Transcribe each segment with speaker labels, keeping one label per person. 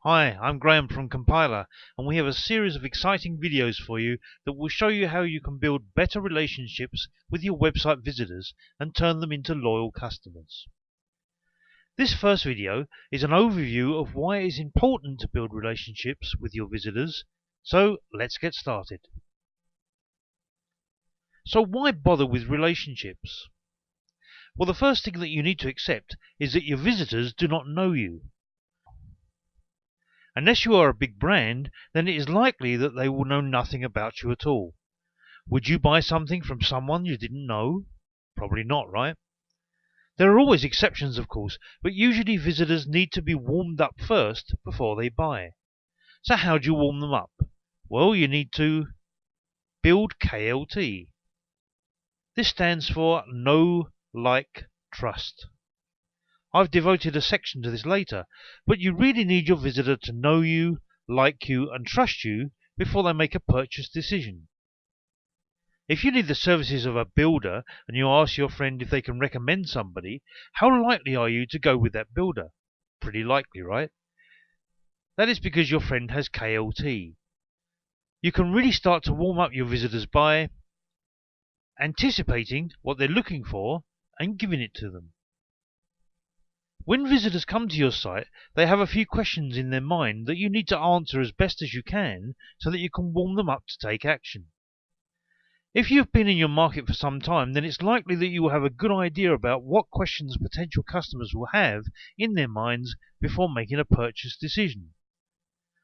Speaker 1: Hi, I'm Graham from Compiler, and we have a series of exciting videos for you that will show you how you can build better relationships with your website visitors and turn them into loyal customers. This first video is an overview of why it is important to build relationships with your visitors, so let's get started. So why bother with relationships? Well, the first thing that you need to accept is that your visitors do not know you. Unless you are a big brand, then it is likely that they will know nothing about you at all. Would you buy something from someone you didn't know? Probably not, right? There are always exceptions, of course, but usually visitors need to be warmed up first before they buy. So how do you warm them up? Well, you need to build KLT. This stands for Know, Like, Trust. I've devoted a section to this later, but you really need your visitor to know you, like you, and trust you before they make a purchase decision. If you need the services of a builder and you ask your friend if they can recommend somebody, how likely are you to go with that builder? Pretty likely, right? That is because your friend has KLT. You can really start to warm up your visitors by anticipating what they're looking for and giving it to them. When visitors come to your site, they have a few questions in their mind that you need to answer as best as you can so that you can warm them up to take action. If you've been in your market for some time, then it's likely that you will have a good idea about what questions potential customers will have in their minds before making a purchase decision.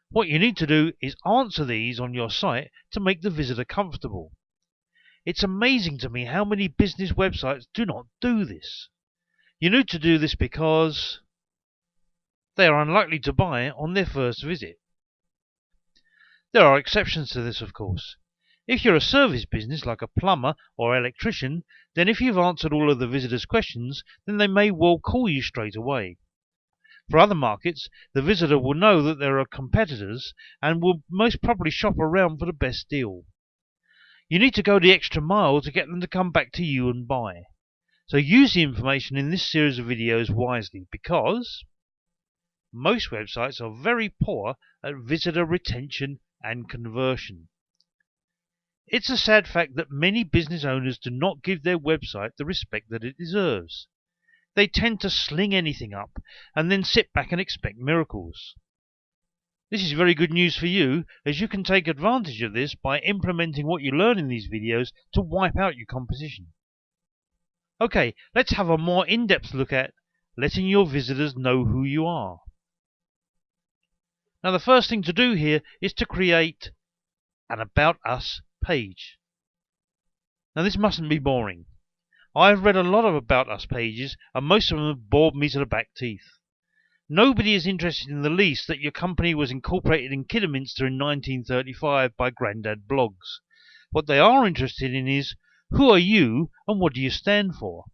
Speaker 1: What you need to do is answer these on your site to make the visitor comfortable. It's amazing to me how many business websites do not do this. You need to do this because they are unlikely to buy on their first visit. There are exceptions to this, of course. If you're a service business like a plumber or electrician, then if you've answered all of the visitors' questions, then they may well call you straight away. For other markets, the visitor will know that there are competitors and will most probably shop around for the best deal. You need to go the extra mile to get them to come back to you and buy. So use the information in this series of videos wisely, because most websites are very poor at visitor retention and conversion. It's a sad fact that many business owners do not give their website the respect that it deserves. They tend to sling anything up and then sit back and expect miracles. This is very good news for you, as you can take advantage of this by implementing what you learn in these videos to wipe out your competition. Okay, let's have a more in-depth look at letting your visitors know who you are. Now, the first thing to do here is to create an About Us page. Now, this mustn't be boring. I've read a lot of About Us pages, and most of them have bored me to the back teeth. Nobody is interested in the least that your company was incorporated in Kidderminster in 1935 by Grandad Blogs. What they are interested in is, who are you and what do you stand for?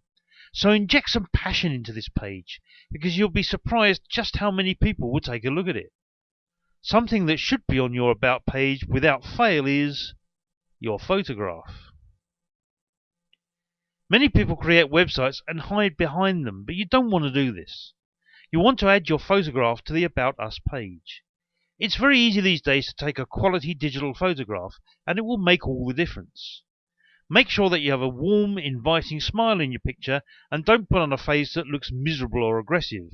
Speaker 1: So inject some passion into this page, because you'll be surprised just how many people will take a look at it. Something that should be on your About page without fail is your photograph. Many people create websites and hide behind them, but you don't want to do this. You want to add your photograph to the About Us page. It's very easy these days to take a quality digital photograph, and it will make all the difference. Make sure that you have a warm, inviting smile in your picture, and don't put on a face that looks miserable or aggressive.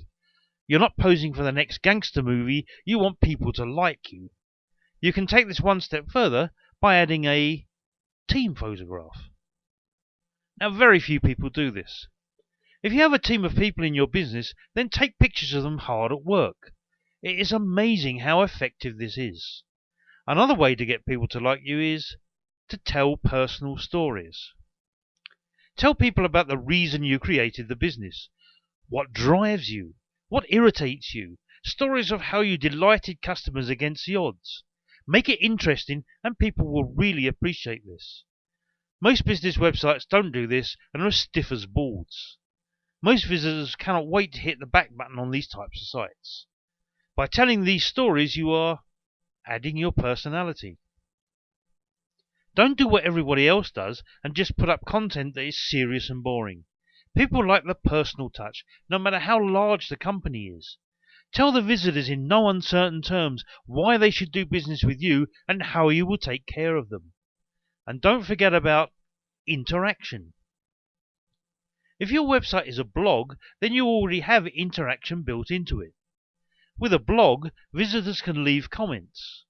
Speaker 1: You're not posing for the next gangster movie, you want people to like you. You can take this one step further by adding a team photograph. Now, very few people do this. If you have a team of people in your business, then take pictures of them hard at work. It is amazing how effective this is. Another way to get people to like you is to tell personal stories. Tell people about the reason you created the business, what drives you, what irritates you, stories of how you delighted customers against the odds. Make it interesting, and people will really appreciate this. Most business websites don't do this and are as stiff as boards. Most visitors cannot wait to hit the back button on these types of sites. By telling these stories, you are adding your personality. Don't do what everybody else does and just put up content that is serious and boring. People like the personal touch, no matter how large the company is. Tell the visitors in no uncertain terms why they should do business with you and how you will take care of them. And don't forget about interaction. If your website is a blog, then you already have interaction built into it. With a blog, visitors can leave comments.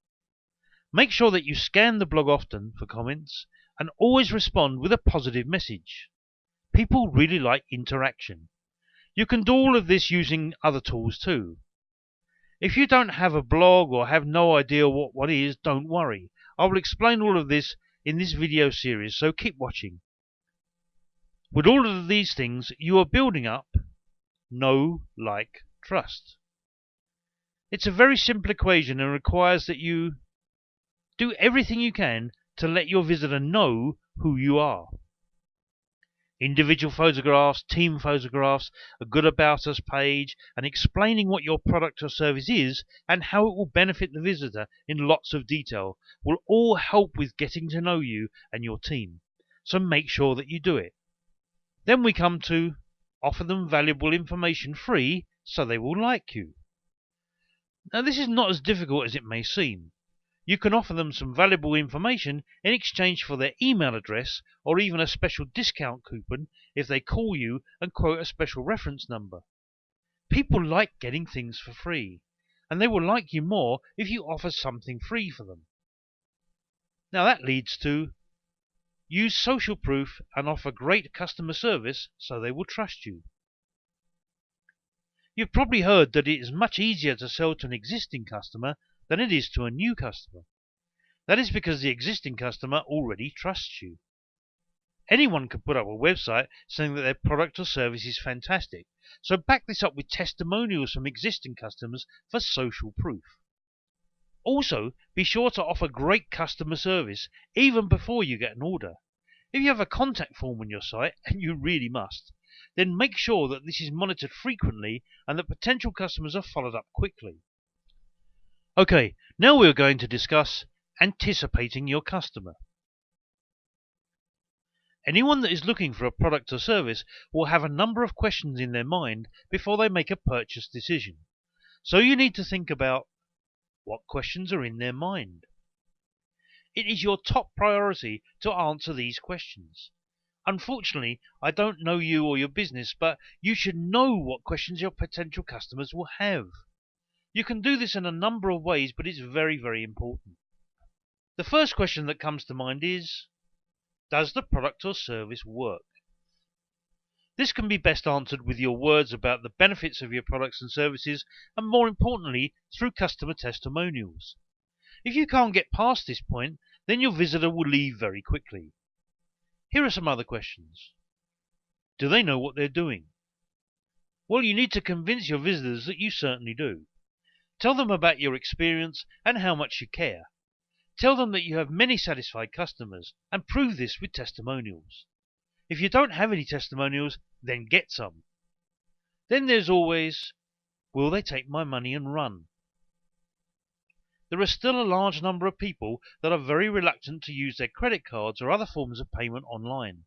Speaker 1: Make sure that you scan the blog often for comments and always respond with a positive message. People really like interaction. You can do all of this using other tools too. If you don't have a blog or have no idea what one is, don't worry. I will explain all of this in this video series, so keep watching. With all of these things, you are building up know, like, trust. It's a very simple equation and requires that you do everything you can to let your visitor know who you are. Individual photographs, team photographs, a good about us page, and explaining what your product or service is and how it will benefit the visitor in lots of detail will all help with getting to know you and your team. So make sure that you do it. Then we come to offer them valuable information free so they will like you. Now this is not as difficult as it may seem. You can offer them some valuable information in exchange for their email address or even a special discount coupon if they call you and quote a special reference number. People like getting things for free, and they will like you more if you offer something free for them. Now that leads to use social proof and offer great customer service so they will trust you. You've probably heard that it is much easier to sell to an existing customer than it is to a new customer. That is because the existing customer already trusts you. Anyone can put up a website saying that their product or service is fantastic, so back this up with testimonials from existing customers for social proof. Also, be sure to offer great customer service even before you get an order. If you have a contact form on your site, and you really must, then make sure that this is monitored frequently and that potential customers are followed up quickly. Okay, now we are going to discuss anticipating your customer. Anyone that is looking for a product or service will have a number of questions in their mind before they make a purchase decision. So you need to think about what questions are in their mind. It is your top priority to answer these questions. Unfortunately, I don't know you or your business, but you should know what questions your potential customers will have. You can do this in a number of ways, but it's very, very important. The first question that comes to mind is, does the product or service work? This can be best answered with your words about the benefits of your products and services, and more importantly, through customer testimonials. If you can't get past this point, then your visitor will leave very quickly. Here are some other questions. Do they know what they're doing? Well, you need to convince your visitors that you certainly do. Tell them about your experience and how much you care. Tell them that you have many satisfied customers, and prove this with testimonials. If you don't have any testimonials, then get some. Then there's always, will they take my money and run? There are still a large number of people that are very reluctant to use their credit cards or other forms of payment online.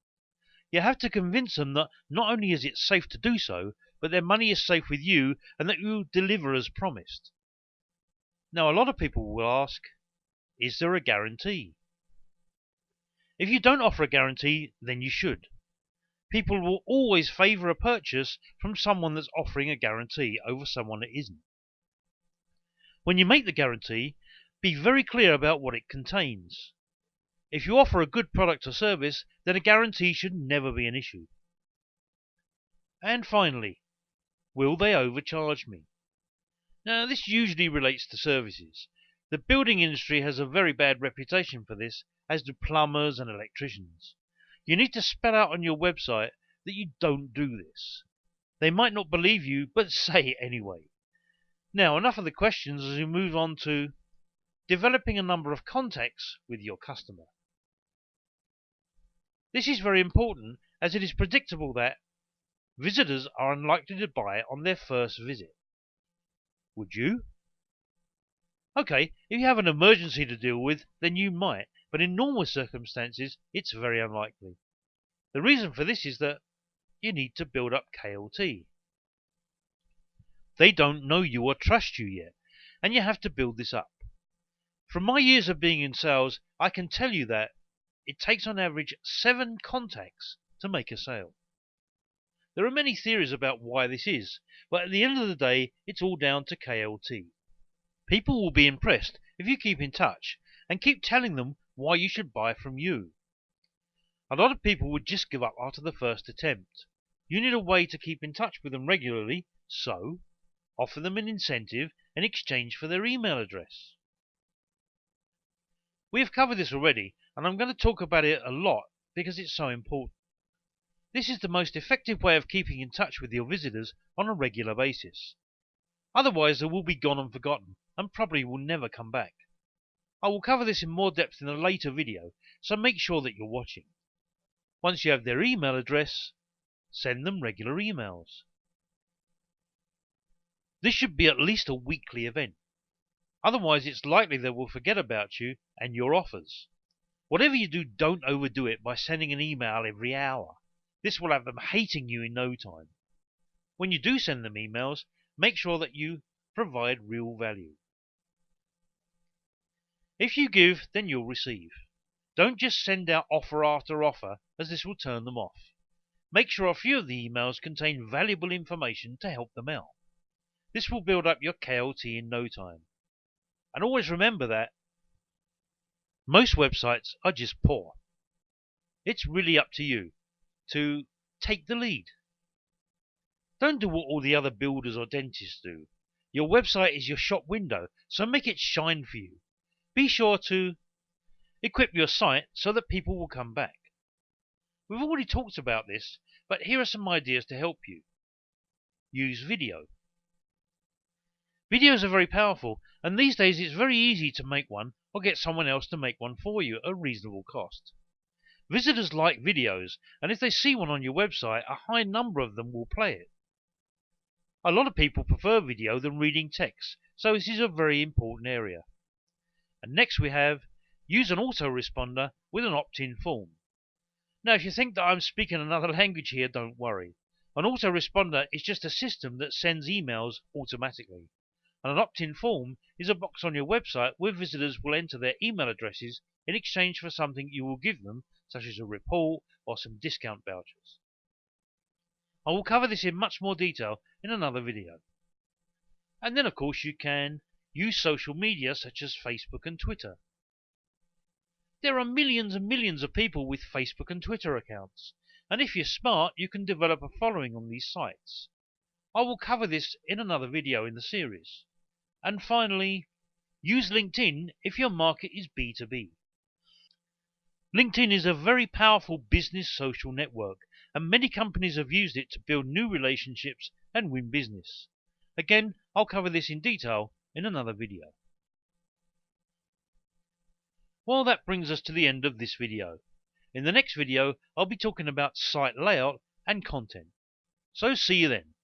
Speaker 1: You have to convince them that not only is it safe to do so, but their money is safe with you and that you deliver as promised. Now, a lot of people will ask, is there a guarantee? If you don't offer a guarantee, then you should. People will always favor a purchase from someone that's offering a guarantee over someone that isn't. When you make the guarantee, be very clear about what it contains. If you offer a good product or service, then a guarantee should never be an issue. And finally, will they overcharge me? Now, this usually relates to services. The building industry has a very bad reputation for this, as do plumbers and electricians. You need to spell out on your website that you don't do this. They might not believe you, but say it anyway. Now, enough of the questions as we move on to developing a number of contacts with your customer. This is very important, as it is predictable that visitors are unlikely to buy on their first visit. Would you? Okay, if you have an emergency to deal with, then you might, but in normal circumstances, it's very unlikely. The reason for this is that you need to build up KLT. They don't know you or trust you yet, and you have to build this up. From my years of being in sales, I can tell you that it takes on average 7 contacts to make a sale. There are many theories about why this is, but at the end of the day, it's all down to KLT. People will be impressed if you keep in touch and keep telling them why you should buy from you. A lot of people would just give up after the first attempt. You need a way to keep in touch with them regularly, so offer them an incentive in exchange for their email address. We have covered this already, and I'm going to talk about it a lot because it's so important. This is the most effective way of keeping in touch with your visitors on a regular basis. Otherwise, they will be gone and forgotten, and probably will never come back. I will cover this in more depth in a later video, so make sure that you're watching. Once you have their email address, send them regular emails. This should be at least a weekly event. Otherwise, it's likely they will forget about you and your offers. Whatever you do, don't overdo it by sending an email every hour. This will have them hating you in no time. When you do send them emails, make sure that you provide real value. If you give, then you'll receive. Don't just send out offer after offer, as this will turn them off. Make sure a few of the emails contain valuable information to help them out. This will build up your KLT in no time. And always remember that most websites are just poor. It's really up to you to take the lead. Don't do what all the other builders or dentists do. Your website is your shop window, so make it shine for you. Be sure to equip your site so that people will come back. We've already talked about this, but here are some ideas to help you. Use video. Videos are very powerful, and these days it's very easy to make one or get someone else to make one for you at a reasonable cost. Visitors like videos, and if they see one on your website, a high number of them will play it. A lot of people prefer video than reading text, so this is a very important area. And next we have use an autoresponder with an opt-in form. Now, if you think that I'm speaking another language here, don't worry. An autoresponder is just a system that sends emails automatically. And an opt-in form is a box on your website where visitors will enter their email addresses in exchange for something you will give them, such as a report or some discount vouchers. I will cover this in much more detail in another video. And then, of course, you can use social media such as Facebook and Twitter. There are millions and millions of people with Facebook and Twitter accounts, and if you're smart, you can develop a following on these sites. I will cover this in another video in the series. And finally, use LinkedIn if your market is B2B. LinkedIn is a very powerful business social network, and many companies have used it to build new relationships and win business. Again, I'll cover this in detail in another video. Well, that brings us to the end of this video. In the next video, I'll be talking about site layout and content. So see you then.